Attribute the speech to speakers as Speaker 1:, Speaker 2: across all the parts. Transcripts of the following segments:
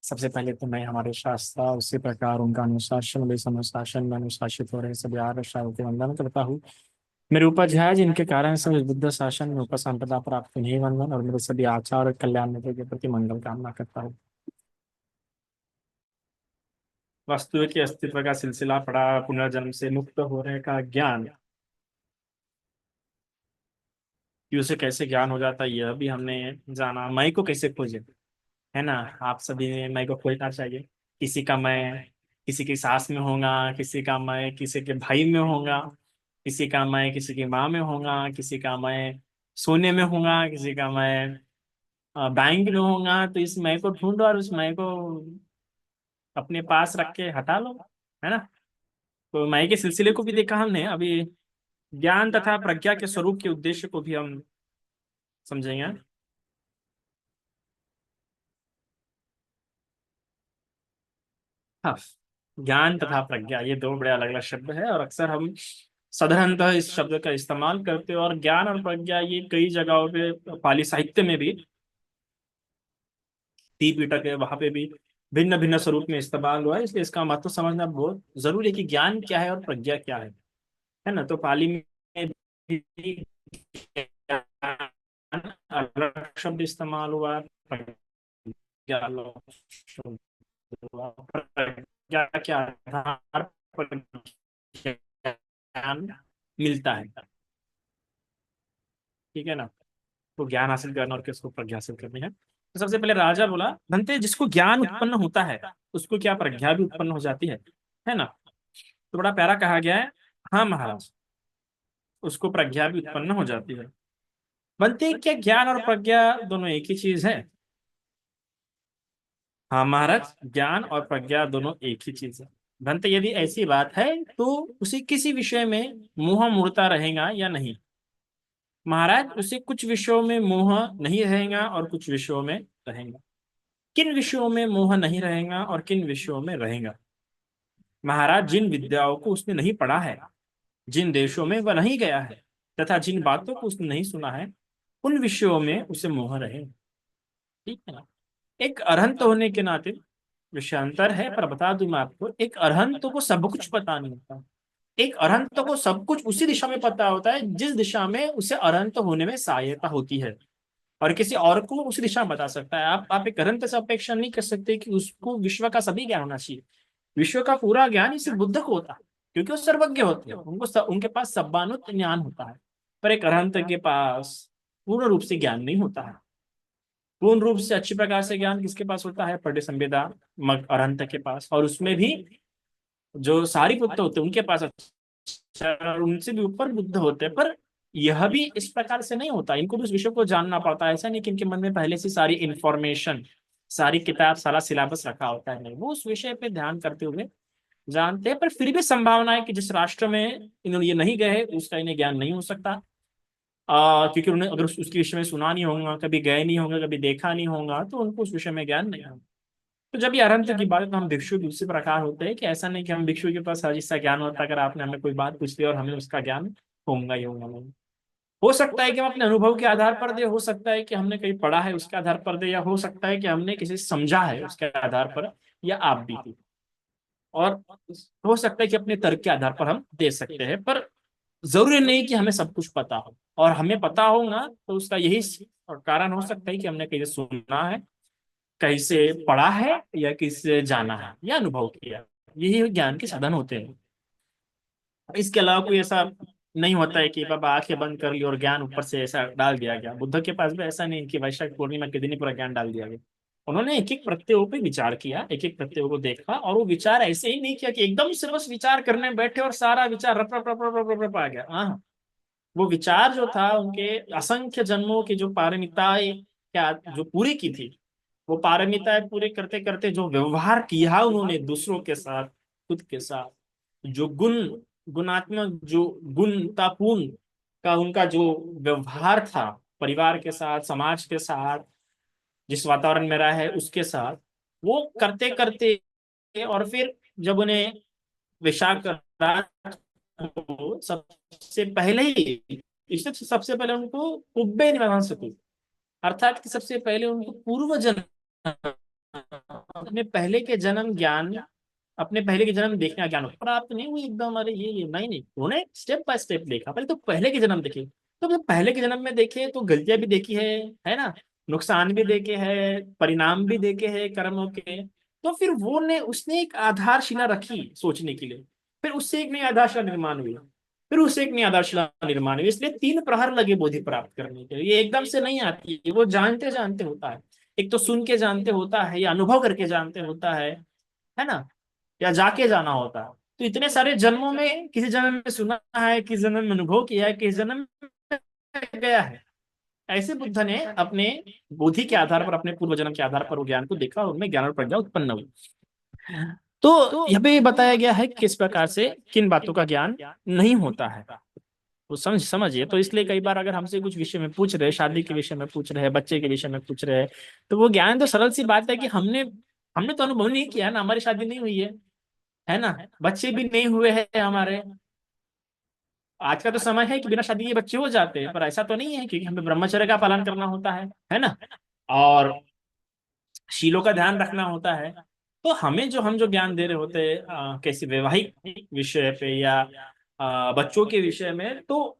Speaker 1: सबसे पहले तो मैं हमारे शास्त्र उसी प्रकार उनका अनुशासन वे अनुशासन में अनुशासित हो रहे सभी आर्य के वंदन करता हूँ। मेरे उपज है जिनके कारण से इस बुद्ध शासन में उपसंपदा प्राप्त नहीं वंदन और मेरे सभी आचार और कल्याण मित्र के प्रति मंगल कामना करता हूँ। वस्तु के अस्तित्व का सिलसिला पड़ा पुनर्जन्म से मुक्त हो रहे का ज्ञान कि उसे कैसे ज्ञान हो जाता है यह भी हमने जाना। मैं को कैसे खोजे, है ना। आप सभी ने मैं को खोजना चाहिए। किसी का मैं किसी की सास में होगा, किसी का मैं किसी के भाई में होगा, किसी का मैं किसी की माँ में होगा, किसी का मैं सोने में होगा, किसी का मैं बैंक में होगा। तो इस मैं को ढूंढो और उस मैं को अपने पास रख के हटा लो, है ना। तो मैं के सिलसिले को भी देखा हमने अभी। ज्ञान तथा प्रज्ञा के स्वरूप के उद्देश्य को भी हम समझेंगे। हाँ, ज्ञान तथा प्रज्ञा ये दो बड़े अलग अलग शब्द है और अक्सर हम साधारणतः इस शब्द का इस्तेमाल करते हैं। और ज्ञान और प्रज्ञा ये कई जगहों पे पाली साहित्य में भी पिटक है, वहां पे भी भिन्न भिन्न स्वरूप में इस्तेमाल हुआ है। इसलिए इसका महत्व समझना बहुत जरूरी है कि ज्ञान क्या है और प्रज्ञा क्या है ना। तो पाली में भी ज्ञान अलग शब्द इस्तेमाल हुआ, प्रज्ञा अलग शब्द हुआ। प्रज्ञा के आधार पर ज्ञान मिलता है, ठीक है ना। तो ज्ञान हासिल करना और किसको प्रज्ञा हासिल करनी है। तो सबसे पहले राजा बोला, बनते जिसको ज्ञान उत्पन्न होता है उसको क्या प्रज्ञा भी उत्पन्न हो जाती है ना। तो बड़ा प्यारा कहा गया है। हाँ महाराज, उसको प्रज्ञा भी उत्पन्न हो जाती है। बनते क्या ज्ञान और प्रज्ञा दोनों एक ही चीज है। हाँ महाराज, ज्ञान और प्रज्ञा दोनों एक ही चीज है। बनते यदि ऐसी बात है तो उसे किसी विषय में मोह मूर्ता रहेगा या नहीं। महाराज, उसे कुछ विषयों में मोह नहीं रहेगा और कुछ विषयों में रहेगा। किन विषयों में मोह नहीं रहेगा और किन विषयों में रहेगा। महाराज, जिन विद्याओं को उसने नहीं पढ़ा है, जिन देशों में वह नहीं गया है तथा जिन बातों को उसने नहीं सुना है, उन विषयों में उसे मोह रहेगा, ठीक है ना। एक अरहंत होने के नाते विषयांतर है, पर बता दूं मैं आपको, एक अरहंत को सब कुछ पता नहीं होता। एक अरहंत को सब कुछ उसी दिशा में पता होता है जिस दिशा में उसे अरहंत होने में सहायता होती है, और किसी और को उस दिशा में बता सकता है। आप एक अरहंत से अपेक्षा नहीं कर सकते कि उसको विश्व का सभी ज्ञान होना चाहिए। विश्व का पूरा ज्ञान इस बुद्ध को होता है, क्योंकि वो सर्वज्ञ होते हैं, उनके पास सर्वानुत ज्ञान होता है। पर एक अरहंत के पास पूर्ण रूप से ज्ञान नहीं होता है। पूर्ण रूप से अच्छी प्रकार से ज्ञान किसके पास होता है, पढ़े संवेदा मग अरहंत के पास। और उसमें भी जो सारी पुत्र होते हैं उनके पास अच्छा, और उनसे भी ऊपर बुद्ध होते हैं। पर यह भी इस प्रकार से नहीं होता, इनको भी उस विषय को जानना पड़ता है। ऐसा नहीं कि इनके मन में पहले से सारी इंफॉर्मेशन, सारी किताब, सारा सिलेबस रखा होता है। नहीं, वो उस विषय पे ध्यान करते हुए जानते हैं। पर फिर भी संभावना है कि जिस राष्ट्र में इन्होंने ये नहीं गए उसका इन्हें ज्ञान नहीं हो सकता। क्योंकि उन्हें अगर उसके विषय में सुना नहीं होगा, कभी गए नहीं होंगे, कभी देखा नहीं होगा, तो उनको उस विषय में ज्ञान नहीं होगा। तो जब ये अरहंत की बात है तो हम भिक्षु भी उसी प्रकार होते हैं कि ऐसा नहीं कि हम भिक्षु के पास हर चीज का ज्ञान होता है। अगर आपने हमें कोई बात पूछ ली और हमें उसका ज्ञान होगा ही होगा नहीं। हो सकता है कि हम अपने अनुभव के आधार पर दे, हो सकता है कि हमने कहीं पढ़ा है उसके आधार पर दे, या हो सकता है कि हमने किसी से समझा है उसके आधार पर, या आप भी थी। और हो सकता है कि अपने तर्क के आधार पर हम दे सकते हैं। पर जरूरी नहीं कि हमें सब कुछ पता हो। और हमें पता होगा तो उसका यही कारण हो सकता है कि हमने कहीं सुना है, कहीं से पढ़ा है, या किसी से जाना है या अनुभव किया। यही ज्ञान के साधन होते हैं। इसके अलावा कोई ऐसा नहीं होता है कि बाबा आंखें बंद कर ली और ज्ञान ऊपर से ऐसा डाल दिया गया। बुद्ध के पास भी ऐसा नहीं कि वैशाख पूर्णिमा के दिन ही पूरा ज्ञान डाल दिया गया। उन्होंने एक एक प्रत्ययों पे विचार किया, एक एक प्रत्ययों को देखा, और वो विचार ऐसे ही नहीं किया कि एकदम से बस विचार करने बैठे और सारा विचार रप रप रप रप रप रप रप आ गया। हाँ, वो विचार जो था उनके असंख्य जन्मों की जो पारमिताएं क्या जो पूरी की थी, वो पारमिताएं पूरे करते करते जो व्यवहार किया उन्होंने दूसरों के साथ, खुद के साथ, जो गुणात्मक जो गुणतापूर्ण का उनका जो व्यवहार था, परिवार के साथ, समाज के साथ, जिस वातावरण में रहा है उसके साथ, वो करते करते, और फिर जब उन्हें विशाख राज को सबसे पहले ही, इससे सबसे पहले उनको कुब्बे निवास, अर्थात कि सबसे पहले उनको पूर्व जन्म अपने पहले के जन्म ज्ञान, अपने पहले के जन्म देखने का ज्ञान प्राप्त नहीं हुई एकदम, अरे ये नहीं नहीं, उन्होंने स्टेप बाय स्टेप देखा, पहले तो पहले के जन्म देखे, तो जब पहले के जन्म में देखे तो गलतियां भी देखी है ना, नुकसान भी देखे हैं, परिणाम भी देखे हैं कर्मों के। तो फिर वो ने उसने एक आधारशिला रखी सोचने के लिए, फिर उससे एक नई आधारशिला निर्माण हुई, फिर उससे एक नई आधारशिला निर्माण हुई। इसलिए 3 प्रहर लगे बोधि प्राप्त करने के लिए, ये एकदम से नहीं आती है, वो जानते जानते होता है। एक तो सुन के जानते होता है, या अनुभव करके जानते होता है ना, या जाके जाना होता है। तो इतने सारे जन्मों में किसी जन्म में सुना है, किसी जन्म में अनुभव किया है, किसी जन्म में गया है। ऐसे बुद्ध ने अपने बुद्धि के आधार पर, अपने पूर्व जन्म के आधार पर वो ज्ञान को देखा और उनमें ज्ञान और प्रज्ञा उत्पन्न हुई। तो यह भी बताया गया है किस प्रकार से किन बातों का ज्ञान नहीं होता है, वो समझिए। तो इसलिए कई बार अगर हमसे कुछ विषय में पूछ रहे, शादी के विषय में पूछ रहे हैं, बच्चे के विषय में पूछ रहे हैं, तो वो ज्ञान तो सरल सी बात है कि हमने हमने तो अनुभव नहीं किया ना, हमारी शादी नहीं हुई है ना, बच्चे भी नहीं हुए हैं हमारे। आज का तो समय है कि बिना शादी के बच्चे हो जाते हैं, पर ऐसा तो नहीं है, क्योंकि हमें ब्रह्मचर्य का पालन करना होता है ना, और शीलों का ध्यान रखना होता है। तो हमें जो हम जो ज्ञान दे रहे होते हैं कैसे वैवाहिक विषय पे या बच्चों के विषय में, तो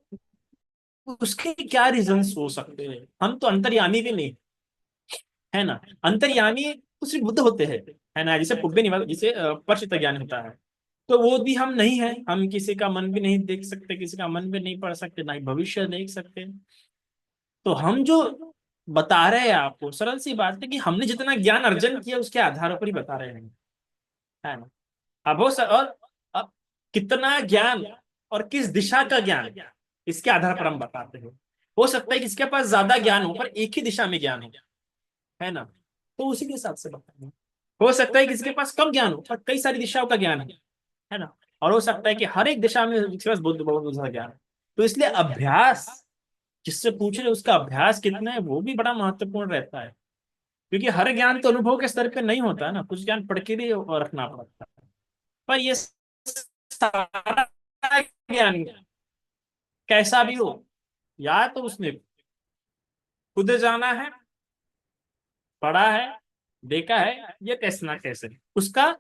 Speaker 1: उसके क्या रीजंस हो सकते हैं, हम तो अंतर्यामी भी नहीं, है ना। अंतर्यामी तो सिर्फ बुद्ध होते हैं, है ना, जिसे पुब्बे निवास, जिसे परिचित ज्ञान होता है, तो वो भी हम नहीं है। हम किसी का मन भी नहीं देख सकते, किसी का मन भी नहीं पढ़ सकते, ना ही भविष्य देख सकते। तो हम जो बता रहे हैं आपको, सरल सी बात है कि हमने जितना ज्ञान अर्जन किया उसके आधार पर ही बता रहे हैं, है ना। अब और अब कितना ज्ञान और किस दिशा का ज्ञान, इसके आधार पर हम बताते हैं। हो सकता है कि इसके पास ज्यादा ज्ञान हो पर एक ही दिशा में ज्ञान है ना, तो उसी के हिसाब से बताएंगे। हो सकता है कि किसी के पास कम ज्ञान हो पर कई सारी दिशाओं का ज्ञान है ना, और हो सकता है कि हर एक दिशा में इसके पास बहुत बहुत सारा ज्ञान है। तो इसलिए अभ्यास, जिससे पूछ रहे उसका अभ्यास कितना है, वो भी बड़ा महत्वपूर्ण रहता है, क्योंकि हर ज्ञान तो अनुभव के स्तर पे नहीं होता है ना, कुछ ज्ञान पढ़ के भी रखना पड़ता है। पर ये सारा ज्ञान कैसा भी हो, या तो उसने खुद जाना है, पढ़ा है, देखा है, ये कैसे ना कैसे उसका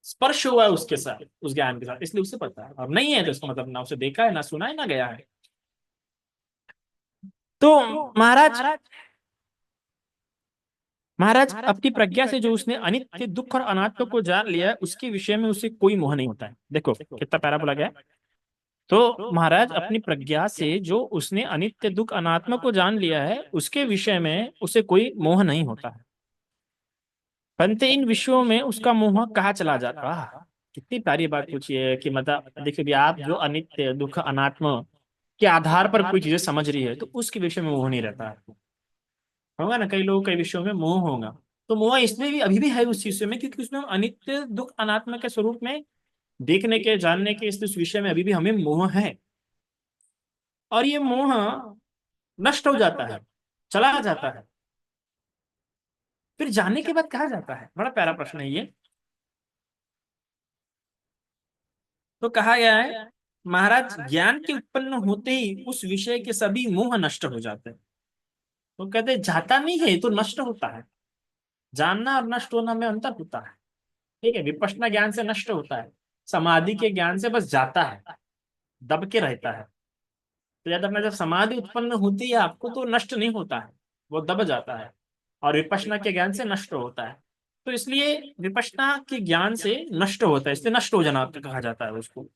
Speaker 1: स्पर्श हुआ है उसके साथ, उस ज्ञान के साथ, इसलिए उसे पता है। और नहीं है तो इसका मतलब ना उसे देखा है, ना सुना है, ना गया है। तो महाराज महाराज अपनी प्रज्ञा से जो उसने अनित्य दुख और अनात्म को जान लिया है, उसके विषय में उसे कोई मोह नहीं होता है। देखो कितना प्यारा बोला गया है। तो महाराज अपनी प्रज्ञा से जो उसने अनित्य दुख अनात्म को जान लिया है, उसके विषय में उसे कोई मोह नहीं होता है। परंतु इन विषयों में उसका मोह कहाँ चला जाता है। कितनी प्यारी बात पूछी है कि मतलब देखिए भी, आप जो अनित्य दुख अनात्म के आधार पर कोई चीजें समझ रही है, तो उसके विषय में मोह नहीं रहता है। होगा ना, कई लोग कई विषयों में मोह होगा, तो मोह इसलिए भी अभी भी है उस चीज में, क्योंकि उसमें हम अनित्य दुख अनात्मा के स्वरूप में देखने के, जानने के इस विषय में अभी भी हमें मोह है। और ये मोह नष्ट हो जाता है, चला जाता है, फिर जानने के बाद कहा जाता है। बड़ा प्यारा प्रश्न है ये। तो कहा गया है महाराज, ज्ञान के उत्पन्न होते ही उस विषय के सभी मोह नष्ट हो जाते हैं। तो कहते हैं जाता नहीं है, तो नष्ट होता है। जानना और नष्ट होना में अंतर होता है। ठीक है, विपश्यना ज्ञान से नष्ट होता है, समाधि के ज्ञान से बस जाता है, दब के रहता है। तो याद रखना, जब समाधि उत्पन्न होती है आपको, तो नष्ट नहीं होता है, वो दब जाता है, और विपश्यना के ज्ञान से नष्ट होता है। तो इसलिए विपश्यना के ज्ञान से नष्ट होता है, इसलिए नष्ट हो जाना कहा जाता है उसको।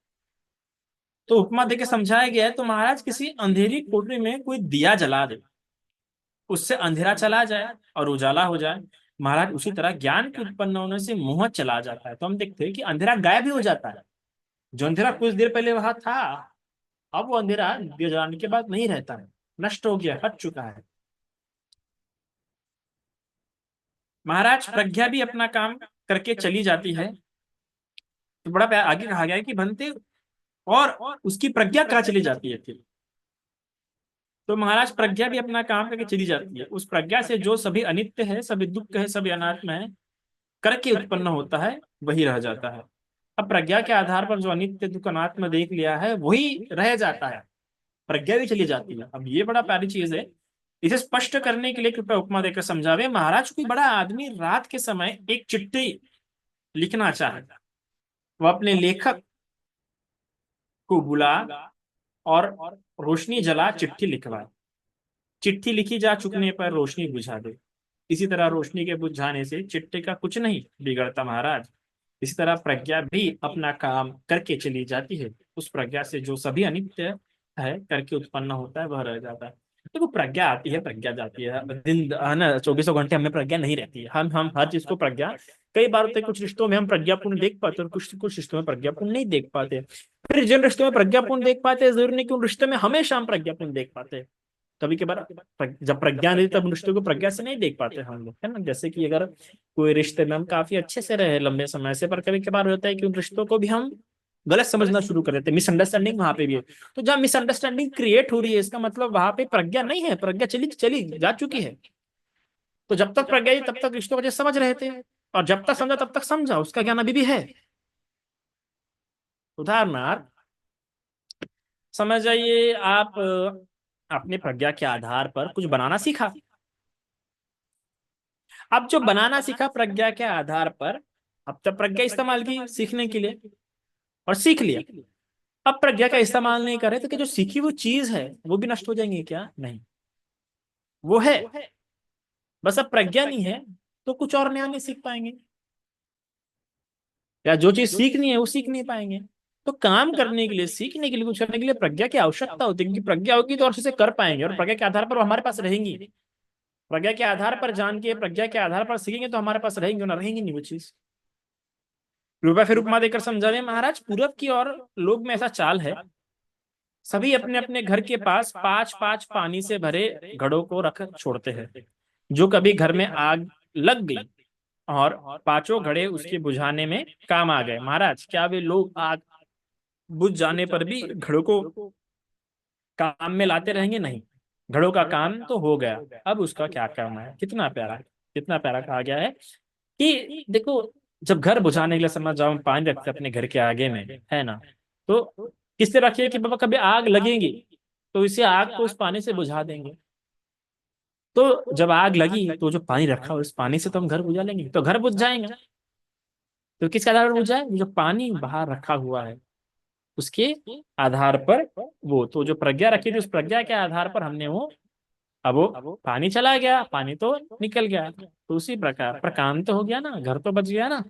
Speaker 1: तो उपमा देके समझाया गया है। तो महाराज किसी अंधेरी कोठरी में कोई दिया जला दे, उससे अंधेरा चला जाए और उजाला हो जाए। महाराज उसी तरह ज्ञान के उत्पन्न होने से मोह चला जाता है। तो हम देखते हैं कि अंधेरा गायब भी हो जाता है। जो अंधेरा कुछ देर पहले वहां था, अब वो अंधेरा दिया जलाने के बाद नहीं रहता है, नष्ट हो गया, हट चुका है। महाराज प्रज्ञा भी अपना काम करके चली जाती है। तो बड़ा प्यार आगे कहा गया है कि बनते, और उसकी प्रज्ञा कहाँ चली जाती है फिर। तो महाराज प्रज्ञा भी अपना काम करके चली जाती है, उस प्रज्ञा से जो सभी अनित्य है, सभी दुख है, सभी अनात्म है, करके उत्पन्न होता है, वही रह जाता है। अब प्रज्ञा के आधार पर जो अनित्य दुख अनात्म देख लिया है वही रह जाता है, प्रज्ञा भी चली जाती है। अब ये बड़ा प्यारी चीज है। इसे स्पष्ट करने के लिए कृपया उपमा देकर समझावे। महाराज, कोई बड़ा आदमी रात के समय एक चिट्ठी लिखना चाहे, वह अपने लेखक को बुला और रोशनी जला चिट्ठी लिखवाए। चिट्ठी लिखी जा चुकने पर रोशनी बुझा दे। इसी तरह रोशनी के बुझ जाने से चिट्ठी का कुछ नहीं बिगड़ता महाराज। इसी तरह प्रज्ञा भी अपना काम करके चली जाती है। उस प्रज्ञा से जो सभी अनित्य है करके उत्पन्न होता है वह रह जाता है। देखो, प्रज्ञा आती है, प्रज्ञा जाती है। दिन है ना, 24 घंटे हमें प्रज्ञा नहीं रहती है। हम हर चीज को प्रज्ञा, कई बार होते हैं कुछ रिश्तों में हम प्रज्ञापूर्ण देख पाते हैं और कुछ कुछ रिश्तों में प्रज्ञापूर्ण नहीं देख पाते। फिर जिन रिश्तों में प्रज्ञापूर्ण देख पाते हैं, जरूरी नहीं कि उन रिश्तों में हमेशा हम प्रज्ञापूर्ण देख पाते हैं। कभी कभार जब प्रज्ञा नहीं, तब रिश्तों को प्रज्ञा से नहीं देख पाते हम लोग, है ना। जैसे कि अगर कोई रिश्ते में हम काफी अच्छे से रहे लंबे समय से, पर कभी कभार होता है कि उन रिश्तों को भी हम गलत समझना शुरू कर देते हैं। मिसअंडरस्टैंडिंग वहां पे भी है। तो जब मिसअंडरस्टैंडिंग क्रिएट हो रही है, इसका मतलब वहां पे प्रज्ञा नहीं है, प्रज्ञा चली चली जा चुकी है। तो जब तक प्रज्ञा है तब तक रिश्तों को समझ रहे थे, और जब तक समझा तब तक समझा, उसका ज्ञान अभी भी है। उदाहरणार्थ समझ जाइए, आप अपने प्रज्ञा के आधार पर कुछ बनाना सीखा। अब जो बनाना सीखा प्रज्ञा के आधार पर, अब तक प्रज्ञा इस्तेमाल की सीखने के लिए और सीख लिया। अब प्रज्ञा का इस्तेमाल नहीं करे तो क्या जो सीखी वो चीज है वो भी नष्ट हो जाएंगी क्या? नहीं, वो है। बस अब प्रज्ञा नहीं है तो कुछ और नया नहीं सीख पाएंगे, या जो चीज सीखनी है वो सीख नहीं पाएंगे। तो काम करने के लिए, सीखने के लिए, कुछ करने के लिए प्रज्ञा की आवश्यकता होती है, क्योंकि प्रज्ञा होगी तो और चीजें कर पाएंगे, और प्रज्ञा के आधार पर वो हमारे पास रहेंगी। प्रज्ञा के आधार पर जान के, प्रज्ञा के आधार पर सीखेंगे तो हमारे पास रहेंगे, ना रहेंगी नहीं वो चीज। कृपया फिर उपमा देकर समझावे। महाराज, पूरब की ओर लोग में ऐसा चाल है, सभी अपने अपने घर के पास पांच पांच पानी से भरे घड़ों को रख छोड़ते हैं। जो कभी घर में आग लग गई और पांचों घड़े उसके बुझाने में काम आ गए, महाराज, क्या वे लोग आग बुझ जाने पर भी घड़ों को काम में लाते रहेंगे? नहीं, घड़ों का काम तो हो गया, अब उसका क्या करना है। कितना प्यारा, कितना प्यारा कहा गया है कि देखो, जब घर बुझाने के लिए समझ जाओ, हम पानी रखते अपने घर के आगे में, है ना, तो किससे रखिए कि बाबा कभी आग लगेगी तो इसे आग को उस पानी से बुझा देंगे। तो जब आग लगी तो जो पानी रखा उस पानी से तो हम घर बुझा लेंगे, तो घर बुझ जाएंगे। तो किसके आधार पर बुझा है? जो पानी बाहर रखा हुआ है उसके आधार पर। वो तो जो प्रज्ञा रखी थी, उस प्रज्ञा के आधार पर हमने वो, अब वो पानी चला गया, पानी तो निकल गया, तो उसी प्रकार पर काम तो हो गया ना, घर तो बच गया ना।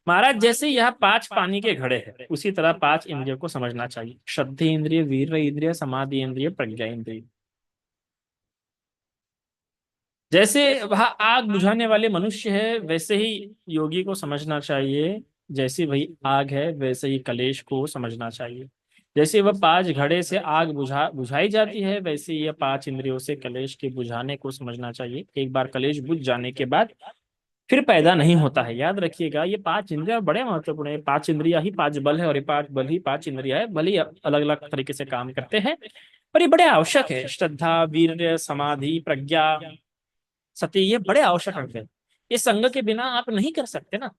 Speaker 1: महाराज, जैसे यह पांच पानी के घड़े हैं, उसी तरह पांच इंद्रियों को समझना चाहिए। श्रद्धे इंद्रिय, वीर इंद्रिय, समाधि इंद्रिय, प्रज्ञा इंद्रिय। जैसे वह आग बुझाने वाले मनुष्य है, वैसे ही योगी को समझना चाहिए। जैसे वही आग है वैसे ही कलेश को समझना चाहिए। जैसे वह पांच घड़े से आग बुझाई जाती है, वैसे ये पांच इंद्रियों से कलेश के बुझाने को समझना चाहिए। एक बार कलेश बुझ जाने के बाद फिर पैदा नहीं होता है। याद रखिएगा, ये पांच इंद्रिया बड़े महत्वपूर्ण है। पांच इंद्रिया ही पांच बल है, और ये पांच बल ही पांच इंद्रिया है, भले ही अलग अलग तरीके से काम करते हैं, पर ये बड़े आवश्यक है। श्रद्धा, वीर्य, समाधि, प्रज्ञा, सत्य, ये बड़े आवश्यक अंग है। इस अंग के बिना आप नहीं कर सकते ना।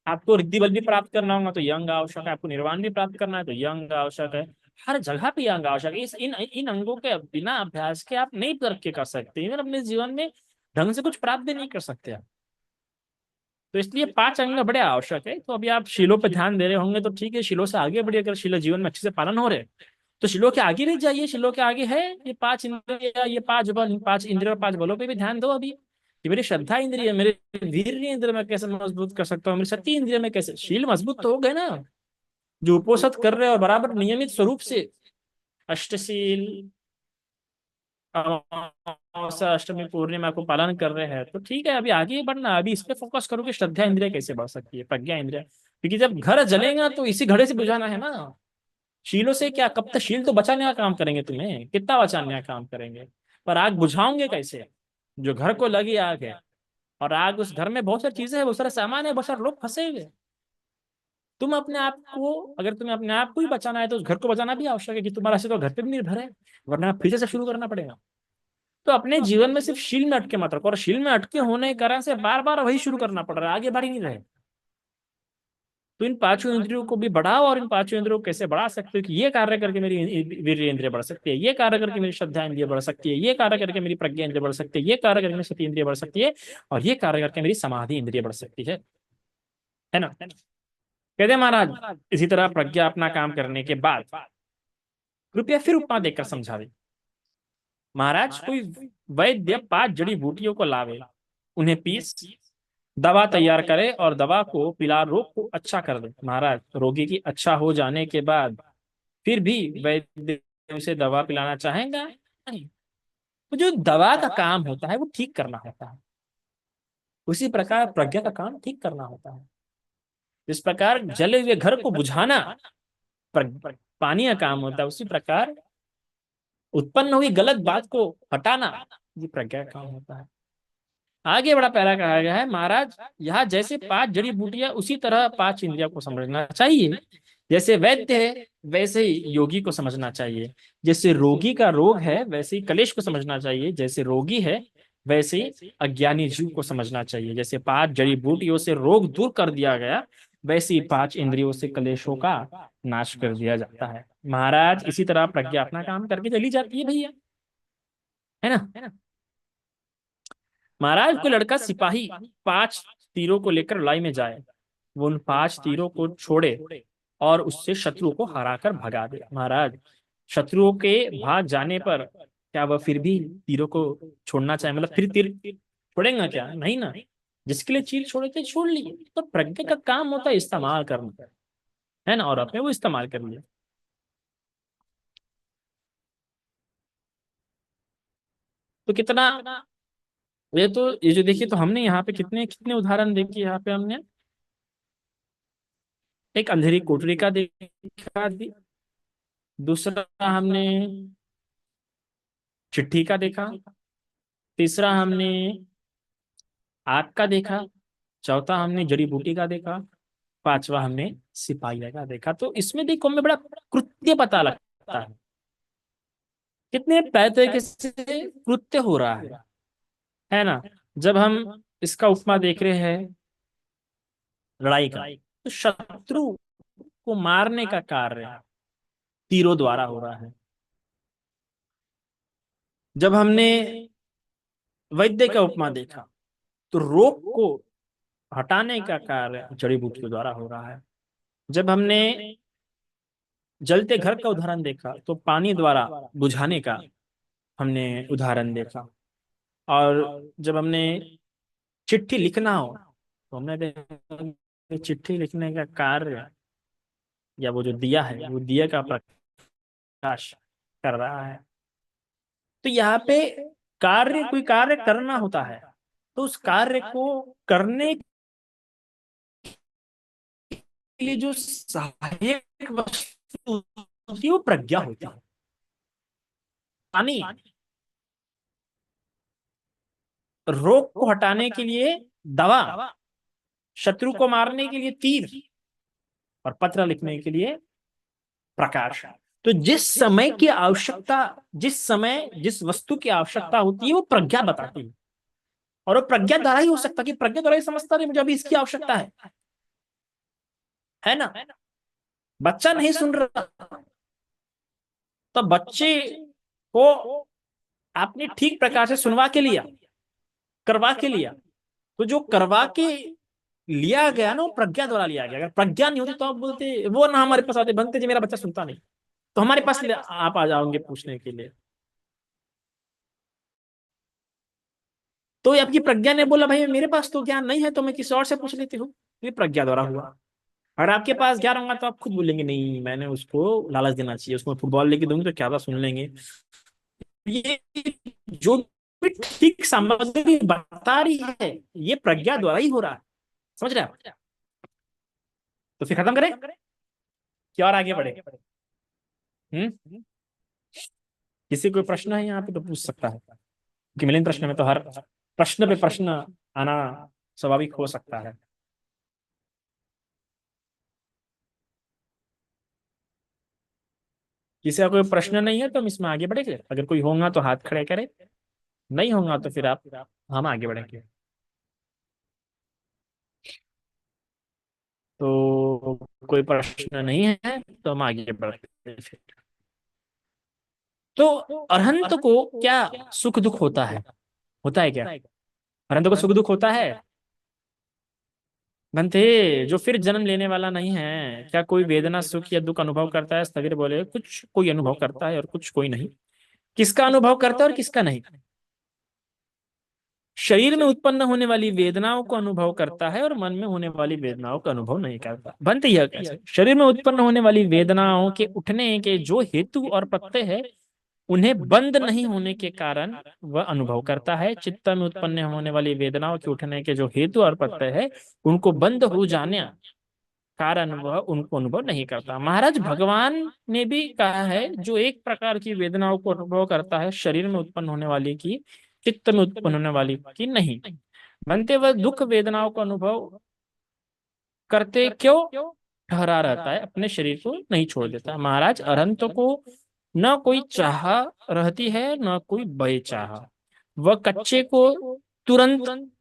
Speaker 1: आपको रिद्धि बल भी प्राप्त करना होगा तो ये अंग आवश्यक है, आपको निर्वाण भी प्राप्त करना है तो ये अंग आवश्यक है। हर जगह पे ये अंग आवश्यक है। इस इन इन अंगों के बिना अभ्यास के आप नहीं करके कर सकते, इवन अपने जीवन में ढंग से कुछ प्राप्त भी नहीं कर सकते आप। तो इसलिए पांच अंग बड़े आवश्यक है। तो अभी आप शीलों पर ध्यान दे रहे होंगे तो ठीक है, शीलों से आगे बढ़िए। अगर शीला जीवन में अच्छे से पालन हो रहे तो शीलों के आगे नहीं जाइए। शीलों के आगे है ये पांच इंद्रिय, ये पांच बल, इन पांच इंद्रिय और पांच बलों पे भी ध्यान दो अभी, कि मेरी श्रद्धा इंद्रिय, मेरे वीर इंद्रिय में कैसे मजबूत कर सकता हूँ, मेरी सती इंद्रिय में कैसे। शील मजबूत तो हो गए ना, जो उपोषित कर रहे हैं और बराबर नियमित स्वरूप से अष्टशील, अमावस्या, अष्टमी, पूर्णिमा को पालन कर रहे हैं तो ठीक है। अभी आगे बढ़ना, अभी इस पे फोकस करो कि श्रद्धा इंद्रिय कैसे बढ़ सकती है, प्रज्ञा इंद्रिय, क्योंकि जब घर जलेगा तो इसी घड़े से बुझाना है ना। शीलों से क्या, कब तक शील तो बचाने का काम करेंगे, तुम्हें कितना बचाने का काम करेंगे, पर आग बुझाओगे कैसे? जो घर को लगी आग है, और आग, उस घर में बहुत सारी चीजें हैं, बहुत सारे सामान है, बहुत सारे लोग फंसे हुए। तुम अपने आप को, अगर तुम्हें अपने आप को ही बचाना है तो उस घर को बचाना भी आवश्यक है, कि तुम्हारा से तो घर पे भी निर्भर है, वरना फिर से शुरू करना पड़ेगा। तो अपने जीवन में सिर्फ शील में अटके मत रखो, और शील में अटके होने के कारण से बार बार वही शुरू करना पड़ रहा है, आगे बढ़ ही नहीं रहे। तो इन पांचों इंद्रियों को भी बढ़ाओ, और इन पांचों इंद्रियों को कैसे बढ़ा सकते हो कि ये कार्य करके मेरी वीर्य इंद्रिय बढ़ सकती है, ये कार्य करके मेरी श्रद्धा इंद्रिय बढ़ सकती है, ये कार्य करके मेरी प्रज्ञा इंद्रिय बढ़ सकती है, ये कार्य करके मेरी सती इंद्रिय बढ़ सकती है, और ये कार्य करके मेरी समाधि इंद्रिय बढ़ सकती है ना। कहते महाराज इसी तरह प्रज्ञा अपना काम करने के बाद कृपया फिर उपमा देकर समझावे। महाराज कोई वैद्य 5 जड़ी बूटियों को लावे, उन्हें पीस दवा तैयार करे और दवा को पिला रोग को अच्छा कर दे। महाराज रोगी की अच्छा हो जाने के बाद फिर भी वैद्य उसे दवा पिलाना चाहेगा नहीं। तो जो दवा का काम होता है वो ठीक करना होता है, उसी प्रकार प्रज्ञा का काम ठीक करना होता है। जिस प्रकार जले हुए घर को बुझाना पानी का काम होता है, उसी प्रकार उत्पन्न हुई गलत बात को हटाना ये प्रज्ञा का काम होता है। आगे बड़ा पहला कहा गया है महाराज, यहाँ जैसे 5 जड़ी बूटियां उसी तरह 5 इंद्रियों को समझना चाहिए। जैसे वैद्य है वैसे ही योगी को समझना चाहिए, जैसे रोगी का रोग है वैसे ही कलेश को समझना चाहिए, जैसे रोगी है वैसे ही अज्ञानी जीव को समझना चाहिए। जैसे 5 जड़ी बूटियों से रोग दूर कर दिया गया, वैसे ही 5 इंद्रियों से कलेशों का नाश कर दिया जाता है। महाराज इसी तरह प्रज्ञा अपना काम करके चली जाती है भैया, है ना। महाराज को लड़का सिपाही 5 तीरों को लेकर लड़ाई में जाए, वो उन 5 तीरों को छोड़े और उससे शत्रु को हराकर भगा दे। महाराज शत्रुओं के भाग जाने पर क्या वह फिर भी तीरों को छोड़ना चाहे, मतलब फिर तीर छोड़ेगा क्या, नहीं ना। जिसके लिए चीर छोड़े थे छोड़ लिए। तो प्रज्ञा का काम होता है इस्तेमाल करना, है ना, और अपने वो इस्तेमाल कर लिया। तो कितना ये जो देखिए, तो हमने यहाँ पे कितने कितने उदाहरण देखे। यहाँ पे हमने एक अंधेरी कोठरी का देखा, दूसरा हमने चिट्ठी का देखा, तीसरा हमने आग का देखा, चौथा हमने जड़ी बूटी का देखा, पांचवा हमने सिपाही का देखा। तो इसमें देखो हमें बड़ा कृत्य पता लगता है, कितने तरीके से कृत्य हो रहा है ना। जब हम इसका उपमा देख रहे हैं लड़ाई का, तो शत्रु को मारने का कार्य तीरों द्वारा हो रहा है। जब हमने वैद्य का उपमा देखा तो रोग को हटाने का कार्य जड़ी बूटियों द्वारा हो रहा है। जब हमने जलते घर का उदाहरण देखा तो पानी द्वारा बुझाने का हमने उदाहरण देखा। और जब हमने चिट्ठी लिखना हो तो हमने देखा कि चिट्ठी लिखने का कार्य या वो जो दिया है वो दिया का प्रकाश कर रहा है। तो यहाँ पे कार्य, कोई कार्य करना होता है तो उस कार्य को करने के लिए जो सहायक वस्तु होती है वो प्रज्ञा होती है। पानी रोग को हटाने के लिए दवा, शत्रु को मारने के लिए तीर, और पत्र लिखने के लिए प्रकाश। तो जिस समय की आवश्यकता, जिस समय जिस वस्तु की आवश्यकता होती है वो प्रज्ञा बताती है। और वो प्रज्ञा द्वारा ही हो सकता है कि प्रज्ञा द्वारा ही समझता है मुझे अभी इसकी आवश्यकता है ना। बच्चा नहीं सुन रहा तो बच्चे को आपने ठीक प्रकार से सुनवा के लिया, करवा के लिया, तो जो करवा के लिया गया ना वो प्रज्ञा द्वारा लिया गया। अगर प्रज्ञा नहीं होती तो आप बोलते वो ना हमारे पास आते, बनते जी मेरा बच्चा सुनता नहीं, तो हमारे पास आप आ जाओगे पूछने के लिए। तो आपकी प्रज्ञा ने बोला भाई मेरे पास तो ज्ञान नहीं है तो मैं किसी और से पूछ लेती हूँ, ये प्रज्ञा द्वारा हुआ। अगर आपके पास ज्ञान होगा तो आप खुद बोलेंगे नहीं मैंने उसको लालच देना चाहिए, उसको फुटबॉल लेके दूंगी तो क्या सुन लेंगे। ये जो भी ठीक सामग्री बता रही है ये प्रज्ञा द्वारा ही हो रहा है, समझ रहे हैं आप। तो फिर खत्म करें क्या और आगे बढ़े। हम्म किसी कोई प्रश्न है यहाँ पे तो पूछ सकता है, कि मिलियन प्रश्न में तो हर प्रश्न पे प्रश्न आना स्वाभाविक हो सकता है। किसी का कोई प्रश्न नहीं है तो हम इसमें आगे बढ़ेंगे, अगर कोई होगा तो हाथ खड़े करे, नहीं होगा तो फिर आप, हम आगे बढ़ेंगे। तो कोई प्रश्न नहीं है, तो हम आगे बढ़ते हैं फिर। तो अरहंत को क्या सुख दुख होता है क्या? अरहंत को सुख दुख होता है? बनते, जो फिर जन्म लेने वाला नहीं है, क्या कोई वेदना सुख या दुख अनुभव करता है? स्थविर बोले, कुछ कोई अनुभव करता है और कुछ कोई नहीं। किसका अनुभव करता है और किसका नहीं? शरीर में उत्पन्न होने वाली वेदनाओं को अनुभव करता है और मन में होने वाली वेदनाओं का अनुभव नहीं करता। बनते यह कैसे? शरीर में उत्पन्न होने वाली वेदनाओं के उठने के जो हेतु और प्रत्यय है, उन्हें बंद नहीं होने के कारण वह अनुभव करता है। चित्त में उत्पन्न होने वाली वेदनाओं के उठने के जो हेतु और प्रत्यय है, उनको बंद हो जाने कारण वह उनको अनुभव नहीं करता। महाराज भगवान ने भी कहा है, जो एक प्रकार की वेदनाओं को अनुभव करता है, शरीर में उत्पन्न होने वाली की, चित्त में उत्पन्न होने वाली की नहीं। बनते वह दुख वेदनाओं को अनुभव करते क्यों ठहरा रहता है, अपने शरीर को नहीं छोड़ देता। महाराज अरहंत को न कोई चाह रहती है, न कोई बेचाह। वह कच्चे को तुरंत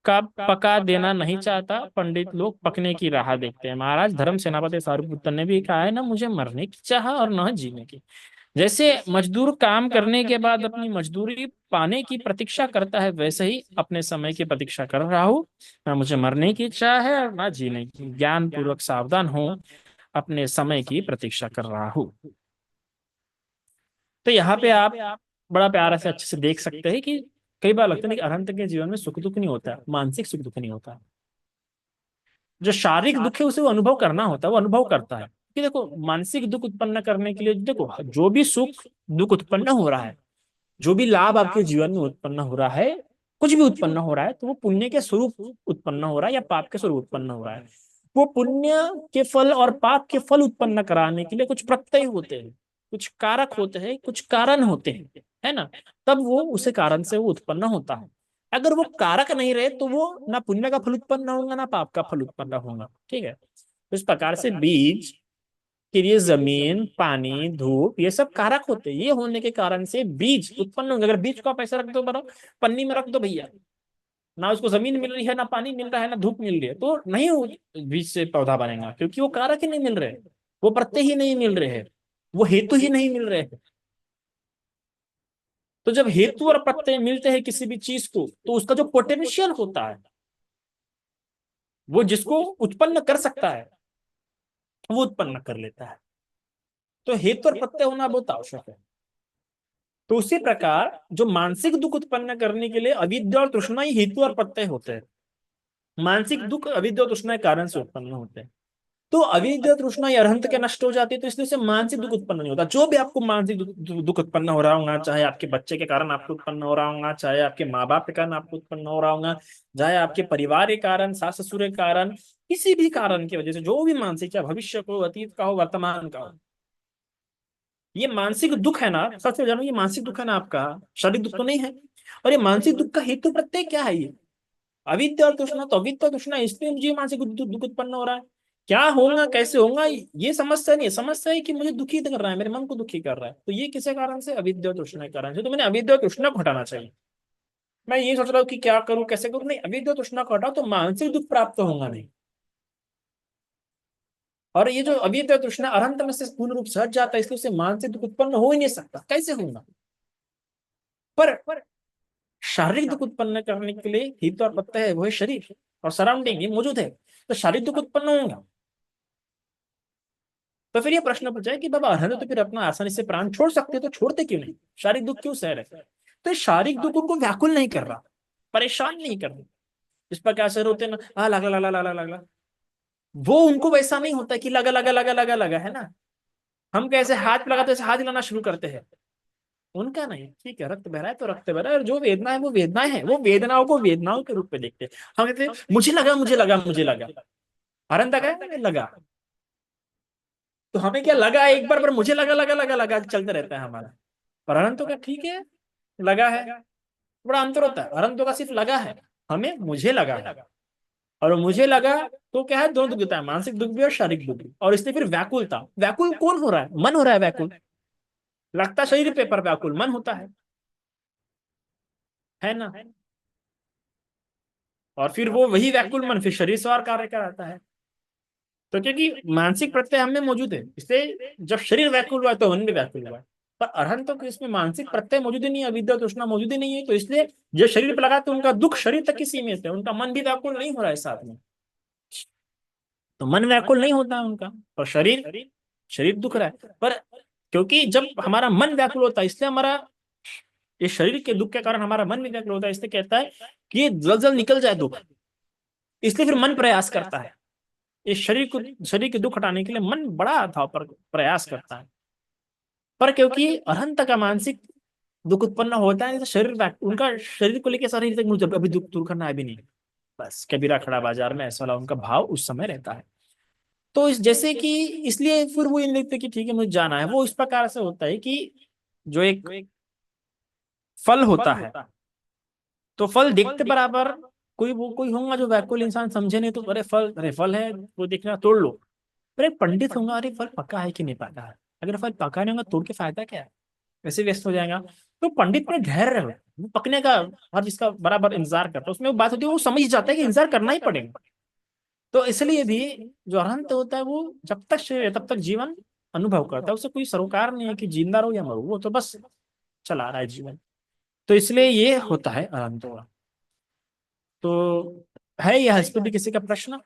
Speaker 1: का पका देना नहीं चाहता। पंडित लोग पकने की राह देखते हैं। महाराज धर्म सेनापति सारिपुत्र ने भी कहा है, ना मुझे मरने की चाह और न जीने की। जैसे मजदूर काम करने के बाद अपनी मजदूरी पाने की प्रतीक्षा करता है, वैसे ही अपने समय की प्रतीक्षा कर रहा हूँ। ना मुझे मरने की इच्छा है और ना जीने की। ज्ञान पूर्वक सावधान हो, अपने समय की प्रतीक्षा कर रहा हूँ। तो यहाँ पे आप बड़ा प्यारा से अच्छे से देख सकते हैं कि कई बार लगता है कि अरहंत के जीवन में सुख दुख नहीं होता, मानसिक सुख दुख नहीं होता। जो शारीरिक दुख है उसे वो अनुभव करना होता है, वो अनुभव करता है। कि देखो, मानसिक दुख उत्पन्न करने के लिए देखो, जो भी सुख दुख उत्पन्न हो रहा है, जो भी लाभ आपके जीवन में उत्पन्न हो रहा है, कुछ भी उत्पन्न हो रहा है, तो वो पुण्य के स्वरूप उत्पन्न हो रहा है या पाप के स्वरूप उत्पन्न हो रहा है। वो पुण्य के फल और पाप के फल उत्पन्न कराने के लिए कुछ प्रत्यय होते हैं, कुछ कारक होते हैं, कुछ कारण होते हैं, है ना? तब वो उसे कारण से वो उत्पन्न होता है। अगर वो कारक नहीं रहे तो वो ना पुण्य का फल उत्पन्न होगा ना पाप का फल उत्पन्न होगा। ठीक है? तो इस प्रकार से बीज के लिए जमीन, पानी, धूप, ये सब कारक होते हैं। ये होने के कारण से बीज उत्पन्न होंगे। अगर बीज को आप ऐसा रख दो, बड़ा पन्नी में रख दो भैया, ना उसको जमीन मिल रही है, ना पानी मिल रहा है, ना धूप मिल रही है, तो नहीं वो बीज से पौधा बनेगा, क्योंकि वो कारक ही नहीं मिल रहे, वो प्रत्यय ही नहीं मिल रहे हैं, वो हेतु ही नहीं मिल रहे हैं। तो जब हेतु और प्रत्यय मिलते हैं किसी भी चीज को, तो उसका जो पोटेंशियल होता है, वो जिसको उत्पन्न कर सकता है, वो उत्पन्न कर लेता है। तो हेतु और प्रत्यय होना बहुत आवश्यक है। तो उसी प्रकार जो मानसिक दुख उत्पन्न करने के लिए अविद्या और तृष्णा ही हेतु और प्रत्यय होते हैं। मानसिक दुख अविद्या और तृष्णा के कारण से उत्पन्न होते हैं। तो अविद्या तृष्णा या अरहंत के नष्ट हो जाती है, तो इसलिए से मानसिक दुख उत्पन्न नहीं होता। जो भी आपको मानसिक दुख उत्पन्न हो रहा होगा, चाहे आपके बच्चे के कारण आपको उत्पन्न हो रहा होगा, चाहे आपके माँ बाप के कारण आपको उत्पन्न हो रहा होगा, चाहे आपके परिवार के कारण, सास ससुर के कारण, किसी भी कारण की वजह से जो भी मानसिक, चाहे भविष्य को, अतीत का हो, वर्तमान का हो, ये मानसिक दुख है ना, सबसे जानो, ये मानसिक दुख है ना आपका, शारीरिक दुख तो नहीं है। और ये मानसिक दुख का हेतु प्रत्यय क्या है? ये अविद्या और तृष्णा। तो अविद्या तृष्णा, इसलिए मुझे मानसिक दुख उत्पन्न हो रहा है। क्या होगा, कैसे होगा, ये समस्या नहीं है। समस्या है कि मुझे दुखी कर रहा है, मेरे मन को दुखी कर रहा है। तो ये किसी कारण से? अविद्या और तृष्णा के कारण से। तो मैंने अविद्या और तृष्णा को हटाना चाहिए। मैं ये सोच रहा हूँ कि क्या करूं, कैसे करूं, नहीं, अविद्या और तृष्णा को हटाओ तो मानसिक दुख प्राप्त होगा नहीं। और ये जो अविद्या और तृष्णा अरंत में से पूर्ण रूप से हट जाता है, इसलिए उसे मानसिक दुख उत्पन्न हो ही नहीं सकता। कैसे होगा? पर शारीरिक दुख उत्पन्न करने के लिए ही तो पता है, वो है शरीर और सराउंडिंग, ये मौजूद है। तो शारीरिक दुख उत्पन्न होगा। तो फिर ये प्रश्न पूछा है कि बाबा अरहंत तो फिर अपना आसानी से प्राण छोड़ सकते, तो छोड़ते क्यों नहीं? शारीरिक दुख क्यों सह रहे? तो ये शारीरिक दुख उनको व्याकुल नहीं कर रहा, परेशान नहीं कर रहा। इस पर क्या असर होते हैं ना, लगा लगा लगा लगा लगा, वो उनको वैसा नहीं होता कि लगा लगा लगा लगा लगा, है ना? हम कैसे हाथ लगाते हैं, हाथ हिलाना शुरू करते हैं। उनका नहीं, ठीक है, रक्त बह रहा है तो रक्त बह रहा है, और जो वेदना है वो वेदनाएं है, वो वेदनाओं को वेदनाओं के रूप में देखते हैं। हम कहते हैं मुझे लगा मुझे लगा मुझे लगा, अरहंत का लगा, तो हमें क्या लगा एक बार, पर मुझे लगा लगा लगा लगा चलते रहता है हमारा। पर अरहंतों का ठीक है, लगा है। बड़ा अंतर होता है। अरहंतों का सिर्फ लगा है, हमें मुझे लगा है। और मुझे लगा तो क्या है, दोनों दुख देता है, मानसिक दुख भी और शारीरिक दुख भी। और इसलिए फिर व्याकुलता, व्याकुल कौन हो रहा है? मन हो रहा है व्याकुल। लगता शरीर पे, पर व्याकुल मन होता है ना? और फिर वो वही व्याकुल मन फिर शरीर सवार कार्य कराता है। तो क्योंकि मानसिक प्रत्यय हम में मौजूद है, इसलिए जब शरीर व्याकुल हुआ तो मन भी व्याकुल हुआ। पर अरहंतों के इसमें मानसिक प्रत्यय मौजूद ही नहीं है, अविद्या तृष्णा मौजूद ही नहीं है, तो इसलिए जो शरीर पर लगा तो उनका दुख शरीर तक ही सीमित है, उनका मन भी व्याकुल नहीं हो रहा है साथ में। तो मन व्याकुल नहीं होता है उनका, पर शरीर शरीर दुख रहा है। पर क्योंकि जब हमारा मन व्याकुल होता है, इसलिए हमारा ये शरीर के दुख के कारण हमारा मन भी व्याकुल होता है, इसलिए कहता है कि ये जल्द जल्द निकल जाए दुख, इसलिए फिर मन प्रयास करता है। इस शरीर के दुख हटाने के लिए मन बड़ा था पर प्रयास करता है। पर क्योंकि अनंत का मानसिक दुख उत्पन्न होता है तो उनका शरीर को लेकर शरीर तक मुझे अभी दुख दूर करना है भी नहीं, बस कबीरा खड़ा बाजार में, ऐसा वाला उनका भाव उस समय रहता है। तो इस जैसे कि इसलिए फिर वो ये लिखते कि ठीक है मुझे जाना है, वो इस प्रकार से होता है कि जो एक फल होता है, तो फल देखते बराबर कोई होगा जो वैकुल इंसान समझे नहीं, तो अरे फल है वो देखना तोड़ लो। पर एक पंडित होगा, अरे फल पका है कि नहीं पका है, अगर फल पका नहीं होगा तोड़ के फायदा क्या है, वैसे व्यस्त हो जाएगा। तो पंडित में धैर्य हो, वो पकने का हर जिसका बराबर इंतजार करता है, उसमें वो बात होती है, वो समझ जाता है कि इंतजार करना ही पड़ेगा। तो इसलिए भी जो अरहंत होता है वो जब तक शरीर है तब तक जीवन अनुभव करता है, उसे कोई सरोकार नहीं है कि जिंदा रहो या मरो, वो तो बस चला रहा है जीवन। तो इसलिए ये होता है अरहंत। तो है यह हस्बैंड किसी का प्रश्न?